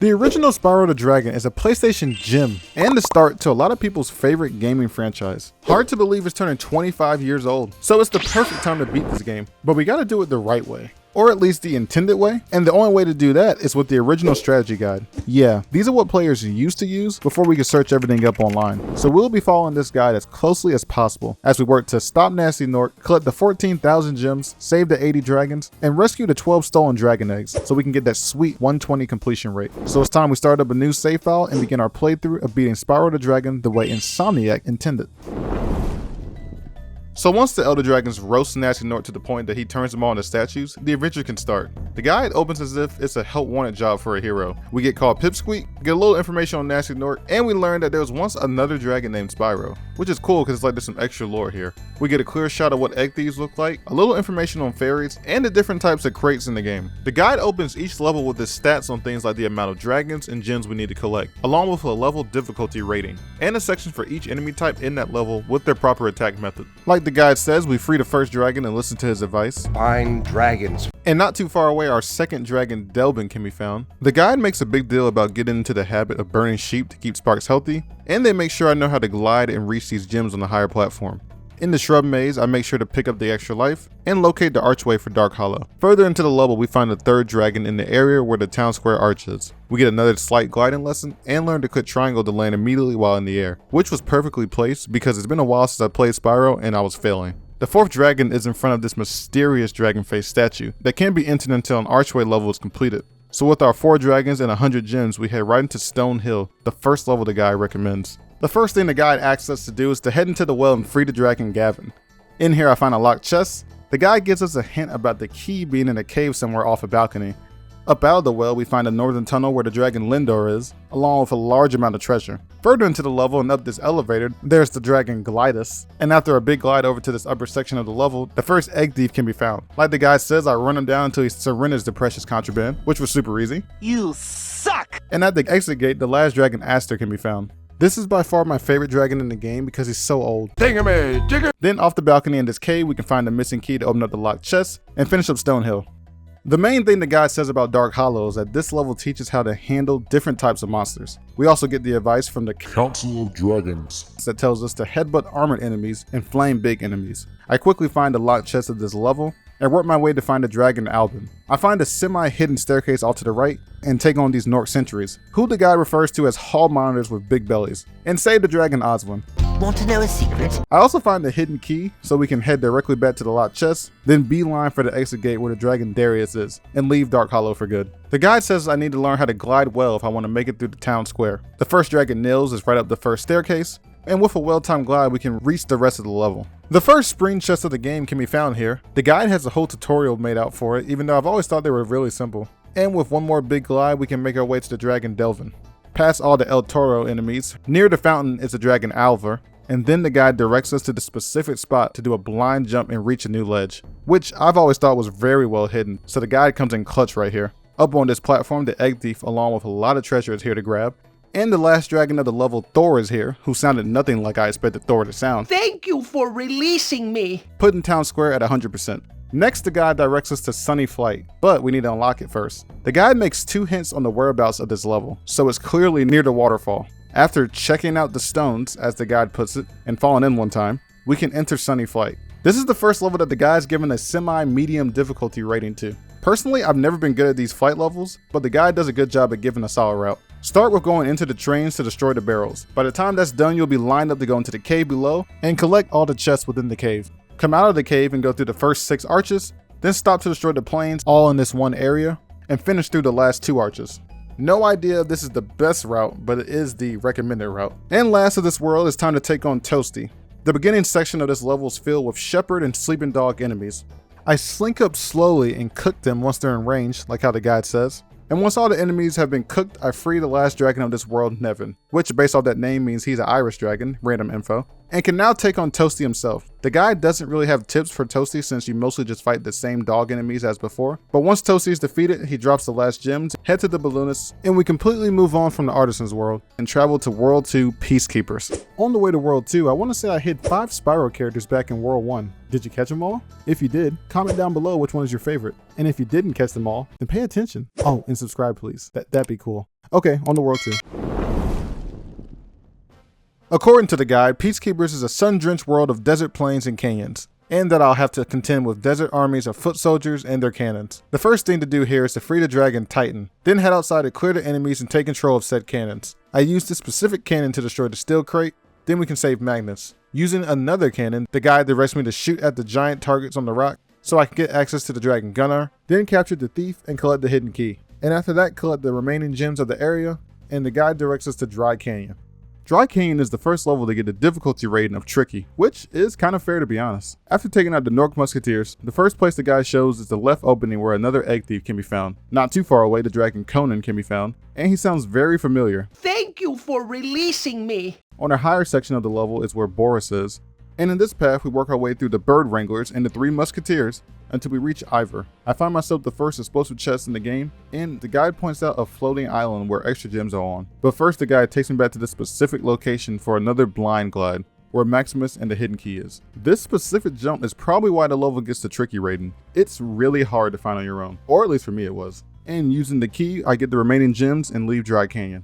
The original Spyro the Dragon is a PlayStation gem and the start to a lot of people's favorite gaming franchise. Hard to believe it's turning 25 years old, so it's the perfect time to beat this game, but we gotta do it the right way. Or at least the intended way, and the only way to do that is with the original strategy guide. Yeah, these are what players used to use before we could search everything up online, so we'll be following this guide as closely as possible as we work to stop Gnasty Gnorc, collect the 14,000 gems, save the 80 dragons, and rescue the 12 stolen dragon eggs so we can get that sweet 120 completion rate. So it's time we start up a new save file and begin our playthrough of beating Spyro the Dragon the way Insomniac intended. So once the Elder Dragons roast Gnasty Gnorc to the point that he turns them all into statues, the adventure can start. The guide opens as if it's a help wanted job for a hero. We get called Pipsqueak, get a little information on Gnasty Gnorc, and we learn that there was once another dragon named Spyro, which is cool because it's like there's some extra lore here. We get a clear shot of what egg thieves look like, a little information on fairies, and the different types of crates in the game. The guide opens each level with its stats on things like the amount of dragons and gems we need to collect, along with a level difficulty rating, and a section for each enemy type in that level with their proper attack method. Like the guide says, we free the first dragon and listen to his advice. Find dragons. And not too far away, our second dragon, Delvin, can be found. The guide makes a big deal about getting into the habit of burning sheep to keep Sparks healthy, and they make sure I know how to glide and reach these gems on the higher platform. In the shrub maze, I make sure to pick up the extra life and locate the archway for Dark Hollow. Further into the level, we find the third dragon in the area where the town square arch is. We get another slight gliding lesson and learn to click triangle to land immediately while in the air, which was perfectly placed because it's been a while since I played Spyro and I was failing. The fourth dragon is in front of this mysterious dragon face statue that can't be entered until an archway level is completed. So with our 4 dragons and 100 gems, we head right into Stone Hill, the first level the guide recommends. The first thing the guide asks us to do is to head into the well and free the dragon Gavin. In here I find a locked chest. The guide gives us a hint about the key being in a cave somewhere off a balcony. Up out of the well, we find a northern tunnel where the dragon Lindor is, along with a large amount of treasure. Further into the level and up this elevator, there's the dragon Glidus. And after a big glide over to this upper section of the level, the first egg thief can be found. Like the guy says, I run him down until he surrenders the precious contraband, which was super easy. You suck! And at the exit gate, the last dragon Aster can be found. This is by far my favorite dragon in the game because he's so old. Then off the balcony in this cave, we can find the missing key to open up the locked chest and finish up Stone Hill. The main thing the guide says about Dark Hollow is that this level teaches how to handle different types of monsters. We also get the advice from the Council of Dragons that tells us to headbutt armored enemies and flame big enemies. I quickly find the locked chest of this level and work my way to find the dragon Albin. I find a semi-hidden staircase off to the right and take on these Gnorc sentries, who the guide refers to as hall monitors with big bellies, and save the dragon Oswin. Want to know a secret? I also find the hidden key so we can head directly back to the locked chest, then beeline for the exit gate where the dragon Darius is, and leave Dark Hollow for good. The guide says I need to learn how to glide well if I want to make it through the town square. The first dragon Nils is right up the first staircase, and with a well-timed glide we can reach the rest of the level. The first spring chest of the game can be found here. The guide has a whole tutorial made out for it, even though I've always thought they were really simple. And with one more big glide we can make our way to the dragon Delvin. Past all the El Toro enemies, near the fountain is the dragon Alvar, and then the guide directs us to the specific spot to do a blind jump and reach a new ledge, which I've always thought was very well hidden, so the guide comes in clutch right here. Up on this platform, the egg thief along with a lot of treasure is here to grab. And the last dragon of the level, Thor, is here, who sounded nothing like I expected Thor to sound. Thank you for releasing me! Putting town square at 100%. Next, the guide directs us to Sunny Flight, but we need to unlock it first. The guide makes 2 hints on the whereabouts of this level, so it's clearly near the waterfall. After checking out the stones, as the guide puts it, and falling in one time, we can enter Sunny Flight. This is the first level that the guide's given a semi-medium difficulty rating to. Personally, I've never been good at these flight levels, but the guide does a good job at giving a solid route. Start with going into the trains to destroy the barrels. By the time that's done, you'll be lined up to go into the cave below and collect all the chests within the cave. Come out of the cave and go through the first 6 arches, then stop to destroy the planes all in this one area, and finish through the last 2 arches. No idea if this is the best route, but it is the recommended route. And last of this world, it's time to take on Toasty. The beginning section of this level is filled with shepherd and sleeping dog enemies. I slink up slowly and cook them once they're in range, like how the guide says. And once all the enemies have been cooked, I free the last dragon of this world, Nevin, which based off that name means he's an Irish dragon, random info, and can now take on Toasty himself. The guide doesn't really have tips for Toasty since you mostly just fight the same dog enemies as before, but once Toasty is defeated, he drops the last gems, head to the balloonists, and we completely move on from the Artisans world and travel to World 2 Peacekeepers. On the way to World 2, I want to say I hid 5 Spyro characters back in World 1. Did you catch them all? If you did, comment down below which one is your favorite. And if you didn't catch them all, then pay attention. Oh, and subscribe please. That'd be cool. Okay, on to World 2. According to the guide, Peacekeepers is a sun-drenched world of desert plains and canyons, and that I'll have to contend with desert armies of foot soldiers and their cannons. The first thing to do here is to free the dragon Titan, then head outside to clear the enemies and take control of said cannons. I used this specific cannon to destroy the steel crate, then we can save Magnus. Using another cannon, the guide directs me to shoot at the giant targets on the rock so I can get access to the dragon Gunnar, then capture the thief and collect the hidden key. And after that, collect the remaining gems of the area, and the guide directs us to Dry Canyon. Dry Canyon is the first level to get the difficulty rating of Tricky, which is kind of fair to be honest. After taking out the Gnorc Musketeers, the first place the guy shows is the left opening where another egg thief can be found. Not too far away, the dragon Conan can be found, and he sounds very familiar. Thank you for releasing me. On a higher section of the level is where Boris is, and in this path we work our way through the Bird Wranglers and the 3 Musketeers until we reach Ivor. I find myself the first explosive chest in the game, and the guide points out a floating island where extra gems are on. But first the guide takes me back to this specific location for another blind glide, where Maximus and the hidden key is. This specific jump is probably why the level gets the tricky rating. It's really hard to find on your own, or at least for me it was. And using the key, I get the remaining gems and leave Dry Canyon.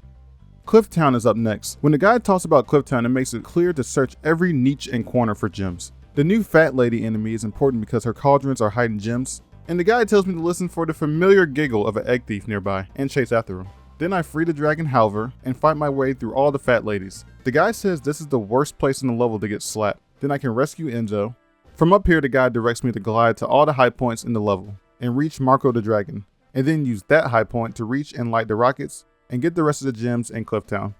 Clifftown is up next. When the guide talks about Clifftown, it makes it clear to search every niche and corner for gems. The new fat lady enemy is important because her cauldrons are hiding gems, and the guide tells me to listen for the familiar giggle of an egg thief nearby and chase after him. Then I free the dragon Halver and fight my way through all the fat ladies. The guide says this is the worst place in the level to get slapped. Then I can rescue Enzo. From up here, the guide directs me to glide to all the high points in the level and reach Marco the Dragon, and then use that high point to reach and light the rockets and get the rest of the gems in Clifftown.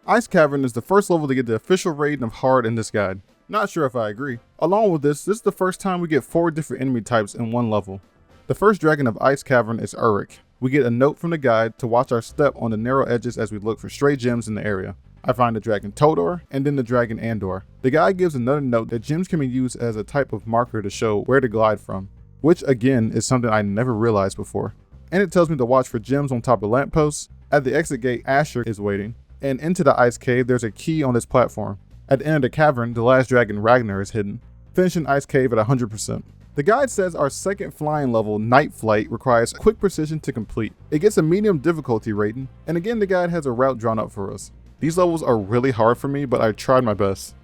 Ice Cavern is the first level to get the official rating of hard in this guide. Not sure if I agree. Along with this is the first time we get 4 different enemy types in one level. The first dragon of Ice Cavern is Uruk. We get a note from the guide to watch our step on the narrow edges as we look for stray gems in the area. I find the dragon Todor and then the dragon Andor. The guide gives another note that gems can be used as a type of marker to show where to glide from, which again is something I never realized before. And it tells me to watch for gems on top of lampposts. At the exit gate, Asher is waiting, and into the ice cave there's a key on this platform. At the end of the cavern, the last dragon Ragnar is hidden, finishing Ice Cave at 100%. The guide says our second flying level, Night Flight, requires quick precision to complete. It gets a medium difficulty rating, and again the guide has a route drawn up for us. These levels are really hard for me, but I tried my best.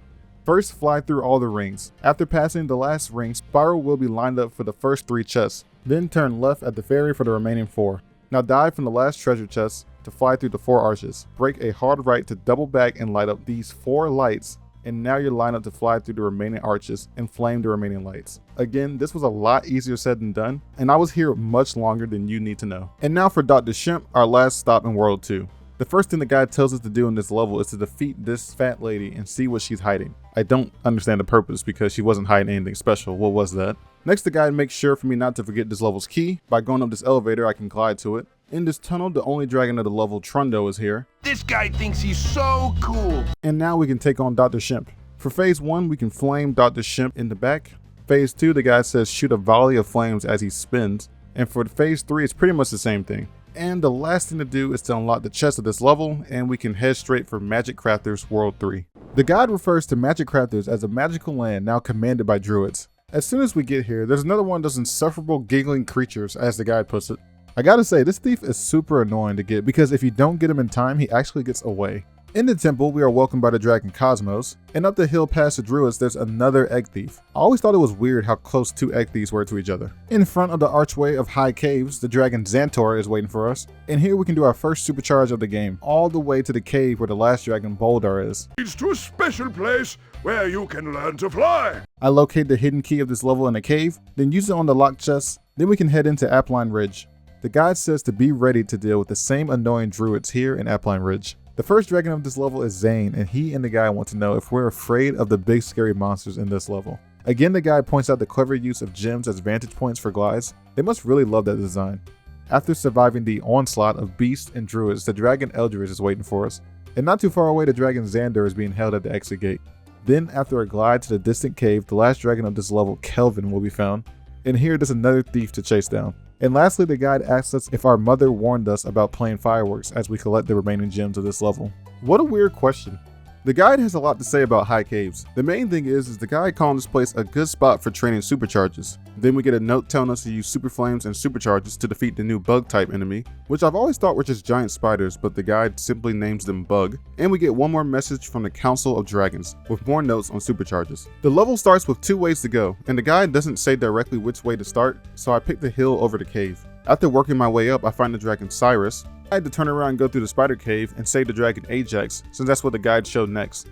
First, fly through all the rings. After passing the last ring, Spyro will be lined up for the first 3 chests, then turn left at the ferry for the remaining 4. Now dive from the last treasure chest to fly through the 4 arches. Break a hard right to double back and light up these 4 lights, and now you're lined up to fly through the remaining arches and flame the remaining lights. Again, this was a lot easier said than done, and I was here much longer than you need to know. And now for Dr. Shemp, our last stop in World 2. The first thing the guide tells us to do in this level is to defeat this fat lady and see what she's hiding. I don't understand the purpose because she wasn't hiding anything special. What was that? Next, the guide makes sure for me not to forget this level's key. By going up this elevator, I can glide to it. In this tunnel, the only dragon of the level, Trundo, is here. This guy thinks he's so cool. And now we can take on Dr. Shemp. For phase 1, we can flame Dr. Shemp in the back. Phase 2, the guy says shoot a volley of flames as he spins. And for phase 3, it's pretty much the same thing. And the last thing to do is to unlock the chest of this level, and we can head straight for Magic Crafters World 3. The guide refers to Magic Crafters as a magical land now commanded by druids. As soon as we get here, there's another one of those insufferable giggling creatures, as the guide puts it. I gotta say, this thief is super annoying to get because if you don't get him in time, he actually gets away. In the temple, we are welcomed by the dragon Cosmos, and up the hill past the druids, there's another egg thief. I always thought it was weird how close 2 egg thieves were to each other. In front of the archway of high caves, the dragon Xantor is waiting for us, and here we can do our first supercharge of the game, all the way to the cave where the last dragon Boldar is. Leads to a special place where you can learn to fly. I locate the hidden key of this level in the cave, then use it on the locked chest, then we can head into Appline Ridge. The guide says to be ready to deal with the same annoying druids here in Appline Ridge. The first dragon of this level is Zane, and he and the guy want to know if we're afraid of the big scary monsters in this level. Again, the guy points out the clever use of gems as vantage points for glides. They must really love that design. After surviving the onslaught of beasts and druids, the dragon Eldritch is waiting for us. And not too far away, the dragon Xander is being held at the exit gate. Then, after a glide to the distant cave, the last dragon of this level, Kelvin, will be found. And here there's another thief to chase down. And lastly, the guide asks us if our mother warned us about playing fireworks as we collect the remaining gems of this level. What a weird question. The guide has a lot to say about high caves. The main thing is the guide calling this place a good spot for training supercharges. Then we get a note telling us to use super flames and supercharges to defeat the new bug type enemy, which I've always thought were just giant spiders, but the guide simply names them bug. And we get one more message from the Council of Dragons with more notes on supercharges. The level starts with 2 ways to go, and the guide doesn't say directly which way to start, so I picked the hill over the cave. After working my way up, I find the dragon Cyrus. I had to turn around and go through the spider cave and save the dragon Ajax, since that's what the guide showed next.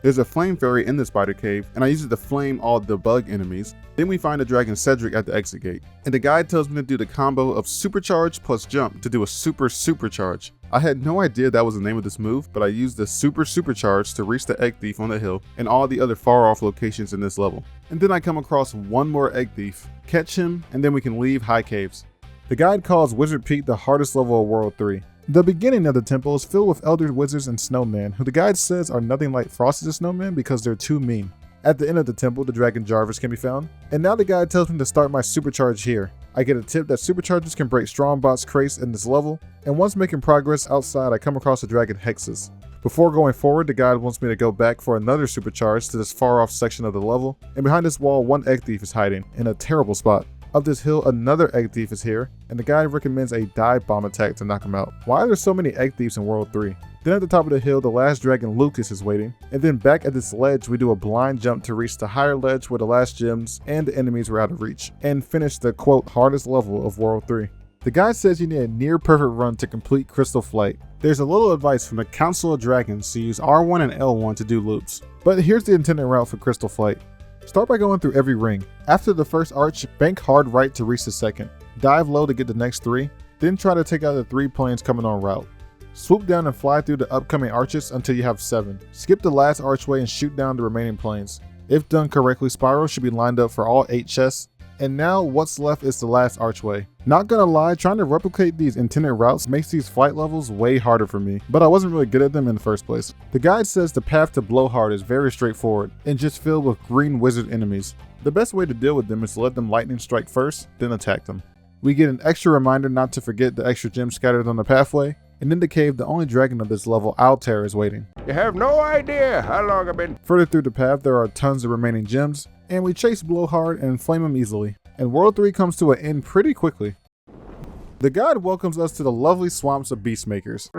There's a flame fairy in the spider cave, and I use it to flame all the bug enemies. Then we find the dragon Cedric at the exit gate, and the guide tells me to do the combo of supercharge plus jump to do a supercharge. I had no idea that was the name of this move, but I used the supercharge to reach the egg thief on the hill and all the other far off locations in this level. And then I come across one more egg thief, catch him, and then we can leave high caves. The guide calls Wizard Peak the hardest level of World 3. The beginning of the temple is filled with elder wizards and snowmen, who the guide says are nothing like Frosty the Snowman because they're too mean. At the end of the temple, the dragon Jarvis can be found, and now the guide tells me to start my supercharge here. I get a tip that supercharges can break Strongbox crates in this level, and once making progress outside, I come across the dragon Hexes. Before going forward, the guide wants me to go back for another supercharge to this far off section of the level, and behind this wall, one egg thief is hiding, in a terrible spot. Up this hill, another egg thief is here, and the guide recommends a dive bomb attack to knock him out. Why are there so many egg thieves in World 3? Then at the top of the hill, the last dragon Lucas is waiting, and then back at this ledge, we do a blind jump to reach the higher ledge where the last gems and the enemies were out of reach, and finish the quote hardest level of World 3. The guide says you need a near perfect run to complete Crystal Flight. There's a little advice from the Council of Dragons to use R1 and L1 to do loops, but here's the intended route for Crystal Flight. Start by going through every ring. After the first arch, bank hard right to reach the second. Dive low to get the next 3, then try to take out the 3 planes coming on route. Swoop down and fly through the upcoming arches until you have 7. Skip the last archway and shoot down the remaining planes. If done correctly, Spyro should be lined up for all 8 chests. And now what's left is the last archway. Not gonna lie, trying to replicate these intended routes makes these flight levels way harder for me, but I wasn't really good at them in the first place. The guide says the path to Blowhard is very straightforward and just filled with green wizard enemies. The best way to deal with them is to let them lightning strike first, then attack them. We get an extra reminder not to forget the extra gems scattered on the pathway, and in the cave, the only dragon of this level, Altair, is waiting. You have no idea how long I've been. Further through the path, there are tons of remaining gems, and we chase Blowhard and flame him easily. And World 3 comes to an end pretty quickly. The guide welcomes us to the lovely swamps of Beastmakers.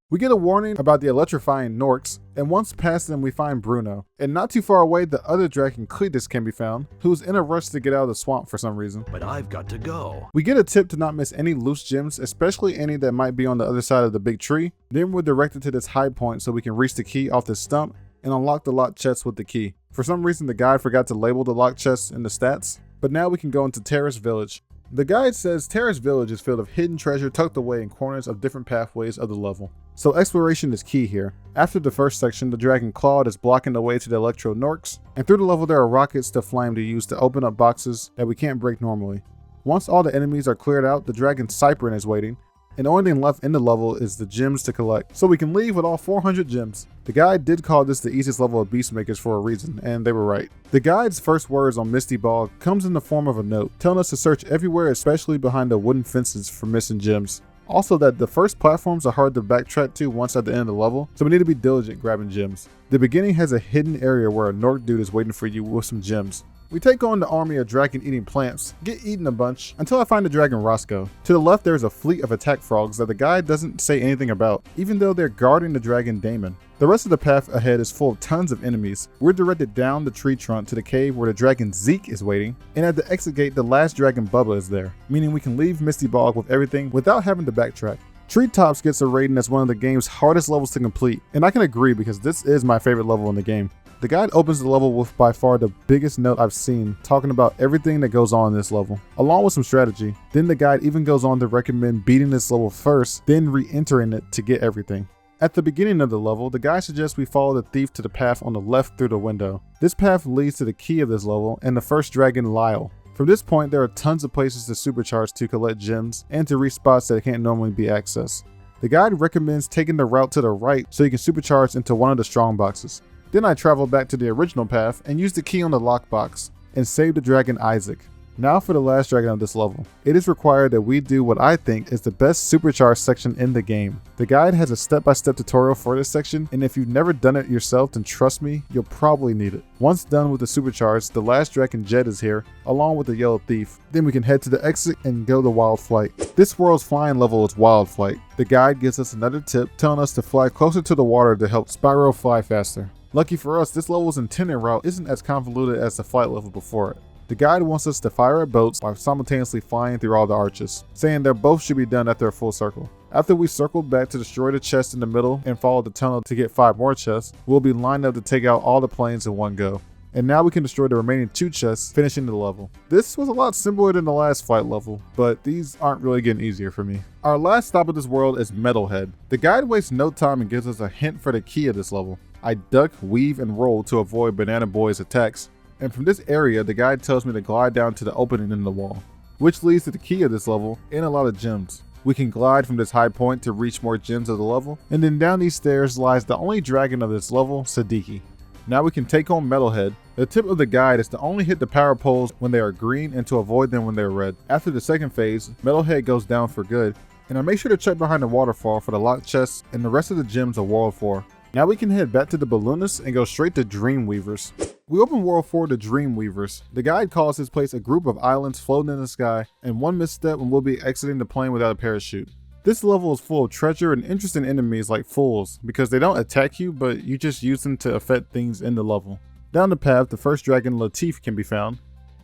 We get a warning about the electrifying Gnorcs, and once past them we find Bruno. And not too far away, the other dragon Cletus can be found, who's in a rush to get out of the swamp for some reason. But I've got to go. We get a tip to not miss any loose gems, especially any that might be on the other side of the big tree. Then we're directed to this high point so we can reach the key off this stump and unlock the locked chest with the key. For some reason, the guide forgot to label the locked chest in the stats, but now we can go into Terrace Village. The guide says Terrace Village is filled with hidden treasure tucked away in corners of different pathways of the level. So exploration is key here. After the first section, the dragon Claude is blocking the way to the Electro Gnorcs, and through the level there are rockets to flame to use to open up boxes that we can't break normally. Once all the enemies are cleared out, the dragon Cyprin is waiting, and the only thing left in the level is the gems to collect, so we can leave with all 400 gems. The guide did call this the easiest level of Beastmakers for a reason, and they were right. The guide's first words on Misty Ball comes in the form of a note, telling us to search everywhere, especially behind the wooden fences for missing gems. Also that the first platforms are hard to backtrack to once at the end of the level, so we need to be diligent grabbing gems. The beginning has a hidden area where a Gnorc dude is waiting for you with some gems. We take on the army of dragon-eating plants, get eaten a bunch, until I find the dragon Roscoe. To the left there's a fleet of attack frogs that the guide doesn't say anything about, even though they're guarding the dragon Damon. The rest of the path ahead is full of tons of enemies. We're directed down the tree trunk to the cave where the dragon Zeke is waiting, and at the exit gate the last dragon Bubba is there, meaning we can leave Misty Bog with everything without having to backtrack. Treetops gets a rating as one of the game's hardest levels to complete, and I can agree because this is my favorite level in the game. The guide opens the level with by far the biggest note I've seen, talking about everything that goes on in this level, along with some strategy. Then the guide even goes on to recommend beating this level first, then re-entering it to get everything. At the beginning of the level, the guide suggests we follow the thief to the path on the left through the window. This path leads to the key of this level and the first dragon Lyle. From this point, there are tons of places to supercharge to collect gems and to reach spots that can't normally be accessed. The guide recommends taking the route to the right so you can supercharge into one of the strong boxes. Then I travel back to the original path and use the key on the lockbox and save the dragon Isaac. Now for the last dragon of this level. It is required that we do what I think is the best supercharged section in the game. The guide has a step-by-step tutorial for this section, and if you've never done it yourself, then trust me, you'll probably need it. Once done with the supercharge, the last dragon Jet is here, along with the yellow thief. Then we can head to the exit and go to Wild Flight. This world's flying level is Wild Flight. The guide gives us another tip, telling us to fly closer to the water to help Spyro fly faster. Lucky for us, this level's intended route isn't as convoluted as the flight level before it. The guide wants us to fire at boats while simultaneously flying through all the arches, saying that both should be done after a full circle. After we circled back to destroy the chest in the middle and follow the tunnel to get 5 more chests, we'll be lined up to take out all the planes in one go. And now we can destroy the remaining 2 chests, finishing the level. This was a lot simpler than the last fight level, but these aren't really getting easier for me. Our last stop of this world is Metalhead. The guide wastes no time and gives us a hint for the key of this level. I duck, weave, and roll to avoid Banana Boy's attacks. And from this area, the guide tells me to glide down to the opening in the wall, which leads to the key of this level and a lot of gems. We can glide from this high point to reach more gems of the level, and then down these stairs lies the only dragon of this level, Sadiki. Now we can take on Metalhead. The tip of the guide is to only hit the power poles when they are green and to avoid them when they are red. After the second phase, Metalhead goes down for good, and I make sure to check behind the waterfall for the locked chests and the rest of the gems of World 4. Now we can head back to the Balloonists and go straight to Dreamweavers. We open World 4 to Dreamweavers. The guide calls this place a group of islands floating in the sky, and one misstep and we'll be exiting the plane without a parachute. This level is full of treasure and interesting enemies like fools, because they don't attack you, but you just use them to affect things in the level. Down the path, the first dragon Latif can be found.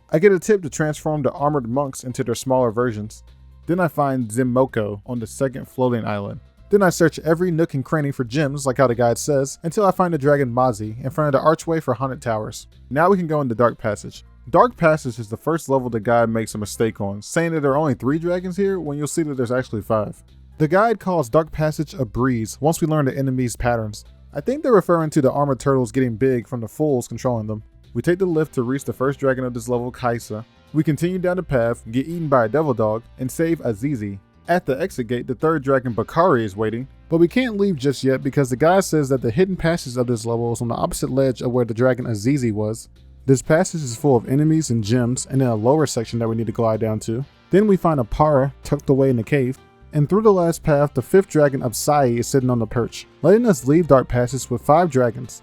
I get a tip to transform the armored monks into their smaller versions. Then I find Zimmoko on the second floating island. Then I search every nook and cranny for gems, like how the guide says, until I find the dragon Mazi in front of the archway for Haunted Towers. Now we can go into Dark Passage. Dark Passage is the first level the guide makes a mistake on, saying that there are only 3 dragons here when you'll see that there's actually 5. The guide calls Dark Passage a breeze once we learn the enemy's patterns. I think they're referring to the armored turtles getting big from the fools controlling them. We take the lift to reach the first dragon of this level, Kaisa. We continue down the path, get eaten by a devil dog, and save Azizi. At the exit gate, the third dragon Bakari is waiting, but we can't leave just yet because the guide says that the hidden passage of this level is on the opposite ledge of where the dragon Azizi was. This passage is full of enemies and gems, and then a lower section that we need to glide down to. Then we find a Para tucked away in the cave, and through the last path, the 5th dragon Absai is sitting on the perch, letting us leave Dark Passage with 5 dragons.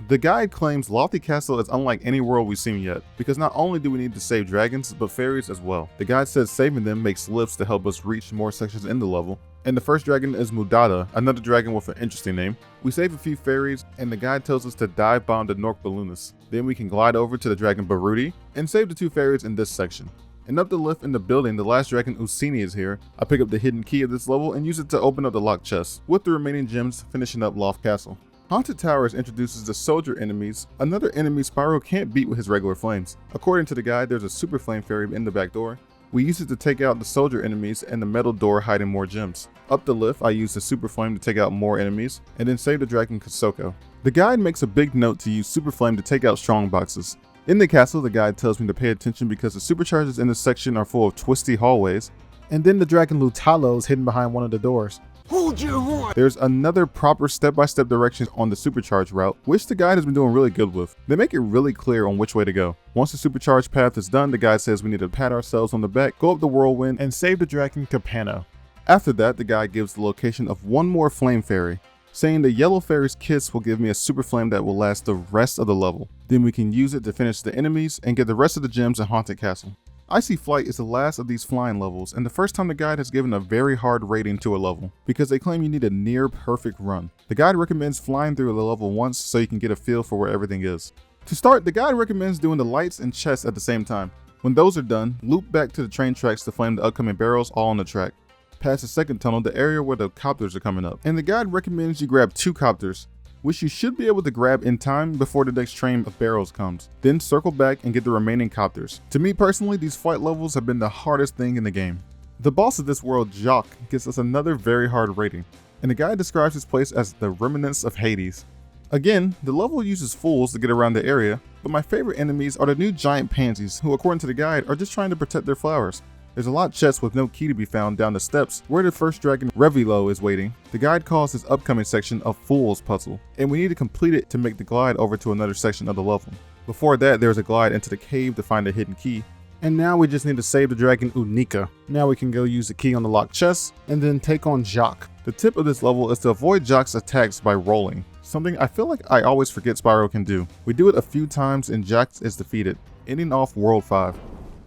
The guide claims Lofty Castle is unlike any world we've seen yet, because not only do we need to save dragons, but fairies as well. The guide says saving them makes lifts to help us reach more sections in the level. And the first dragon is Mudada, another dragon with an interesting name. We save a few fairies, and the guide tells us to dive bomb the Gnorc Balloonists. Then we can glide over to the dragon Baruti, and save the 2 fairies in this section. And up the lift in the building, the last dragon Usini is here. I pick up the hidden key of this level and use it to open up the locked chest, with the remaining gems finishing up Loft Castle. Haunted Towers introduces the soldier enemies, another enemy Spyro can't beat with his regular flames. According to the guide, there's a super flame fairy in the back door. We use it to take out the soldier enemies and the metal door hiding more gems. Up the lift, I use the super flame to take out more enemies, and then save the dragon Kosoko. The guide makes a big note to use super flame to take out strong boxes. In the castle, the guide tells me to pay attention because the supercharges in this section are full of twisty hallways, and then the dragon Lutalo is hidden behind one of the doors. Hold your horn! There's another proper step-by-step directions on the supercharge route, which the guide has been doing really good with. They make it really clear on which way to go. Once the supercharge path is done, the guide says we need to pat ourselves on the back, go up the whirlwind, and save the dragon Capano. After that, the guide gives the location of one more flame fairy, saying the yellow fairy's kiss will give me a super flame that will last the rest of the level. Then we can use it to finish the enemies and get the rest of the gems in Haunted Castle. Icy Flight is the last of these flying levels, and the first time the guide has given a very hard rating to a level, because they claim you need a near perfect run. The guide recommends flying through the level once so you can get a feel for where everything is. To start, the guide recommends doing the lights and chests at the same time. When those are done, loop back to the train tracks to flame the upcoming barrels all on the track. Past the second tunnel, the area where the copters are coming up, and the guide recommends you grab 2 copters, which you should be able to grab in time before the next train of barrels comes. Then circle back and get the remaining copters. To me personally, these flight levels have been the hardest thing in the game. The boss of this world, Jacques, gives us another very hard rating, and the guide describes this place as the remnants of Hades. Again, the level uses fools to get around the area, but my favorite enemies are the new giant pansies, who according to the guide are just trying to protect their flowers. There's a locked chest with no key to be found down the steps where the first dragon Revilo is waiting. The guide calls this upcoming section a Fool's Puzzle, and we need to complete it to make the glide over to another section of the level. Before that, there's a glide into the cave to find a hidden key. And now we just need to save the dragon Unika. Now we can go use the key on the locked chest and then take on Jacques. The tip of this level is to avoid Jacques' attacks by rolling, something I feel like I always forget Spyro can do. We do it a few times and Jacques is defeated, ending off World 5.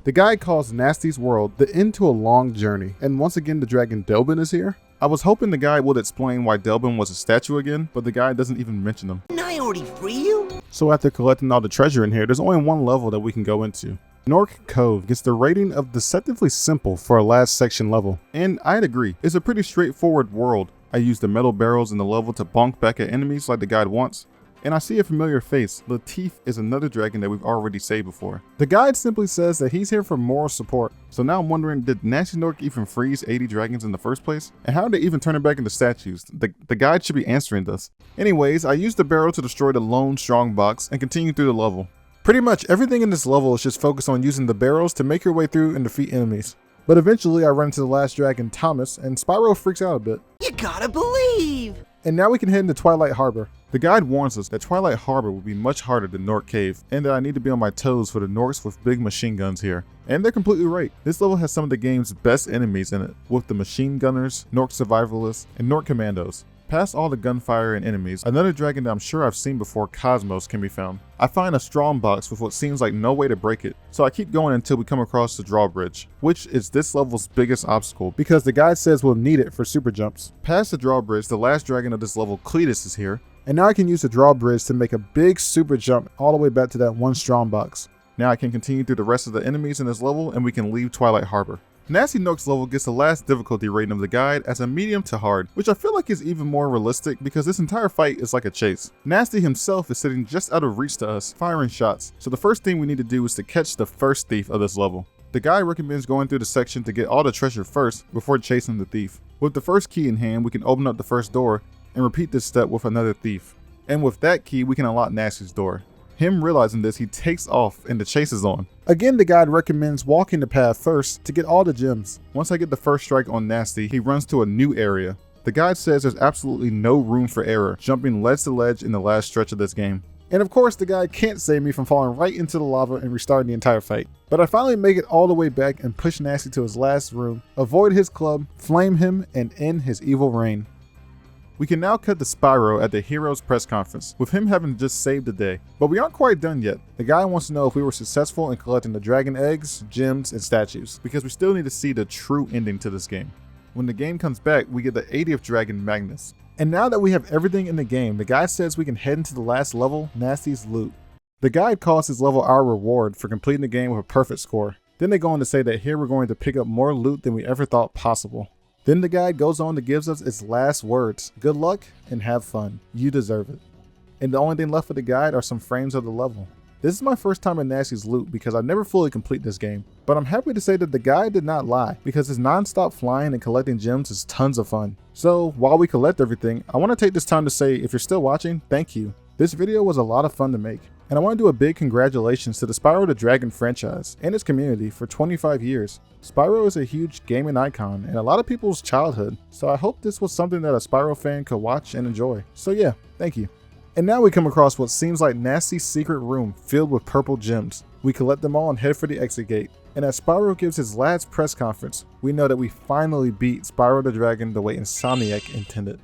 The guide calls Gnasty's world the end to a long journey, and once again the dragon Delbin is here. I was hoping the guide would explain why Delbin was a statue again, but the guide doesn't even mention him. Didn't I already free you? So after collecting all the treasure in here, there's only one level that we can go into. Gnorc Cove gets the rating of deceptively simple for a last section level, and I'd agree, it's a pretty straightforward world. I use the metal barrels in the level to bonk back at enemies like the guide wants, and I see a familiar face. Latif is another dragon that we've already saved before. The guide simply says that he's here for moral support, so now I'm wondering, did Gnasty Gnorc even freeze 80 dragons in the first place? And how did they even turn it back into statues? The guide should be answering this. Anyways, I used the barrel to destroy the lone strong box and continue through the level. Pretty much everything in this level is just focused on using the barrels to make your way through and defeat enemies. But eventually I run into the last dragon, Thomas, and Spyro freaks out a bit. You gotta believe. And now we can head into Twilight Harbor. The guide warns us that Twilight Harbor will be much harder than Gnorc Cave, and that I need to be on my toes for the Gnorcs with big machine guns here. And they're completely right. This level has some of the game's best enemies in it, with the machine gunners, Gnorc survivalists, and Gnorc commandos. Past all the gunfire and enemies, another dragon that I'm sure I've seen before, Cosmos, can be found. I find a strong box with what seems like no way to break it, so I keep going until we come across the drawbridge, which is this level's biggest obstacle because the guide says we'll need it for super jumps. Past the drawbridge, the last dragon of this level, Cletus, is here, and now I can use the drawbridge to make a big super jump all the way back to that one strong box. Now I can continue through the rest of the enemies in this level and we can leave Twilight Harbor. Gnasty Gnorc's level gets the last difficulty rating of the guide as a medium to hard, which I feel like is even more realistic because this entire fight is like a chase. Gnasty himself is sitting just out of reach to us, firing shots, so the first thing we need to do is to catch the first thief of this level. The guide recommends going through the section to get all the treasure first before chasing the thief. With the first key in hand, we can open up the first door and repeat this step with another thief. And with that key, we can unlock Gnasty's door. Him realizing this, he takes off and the chase is on. Again, the guide recommends walking the path first to get all the gems. Once I get the first strike on Gnasty, he runs to a new area. The guide says there's absolutely no room for error, jumping ledge to ledge in the last stretch of this game. And of course, the guide can't save me from falling right into the lava and restarting the entire fight. But I finally make it all the way back and push Gnasty to his last room, avoid his club, flame him, and end his evil reign. We can now cut to Spyro at the Heroes press conference, with him having just saved the day. But we aren't quite done yet. The guy wants to know if we were successful in collecting the dragon eggs, gems, and statues, because we still need to see the true ending to this game. When the game comes back, we get the 80th dragon, Magnus. And now that we have everything in the game, the guy says we can head into the last level, Gnasty's loot. The guide calls his level our reward for completing the game with a perfect score. Then they go on to say that here we're going to pick up more loot than we ever thought possible. Then the guide goes on to give us its last words. Good luck and have fun. You deserve it. And the only thing left for the guide are some frames of the level. This is my first time in Gnasty's loot because I never fully complete this game. But I'm happy to say that the guide did not lie because his non-stop flying and collecting gems is tons of fun. So while we collect everything, I want to take this time to say if you're still watching, thank you. This video was a lot of fun to make. And I want to do a big congratulations to the Spyro the Dragon franchise and its community for 25 years. Spyro is a huge gaming icon and a lot of people's childhood, so I hope this was something that a Spyro fan could watch and enjoy. So yeah, thank you. And now we come across what seems like Gnasty's secret room filled with purple gems. We collect them all and head for the exit gate. And as Spyro gives his last press conference, we know that we finally beat Spyro the Dragon the way Insomniac intended.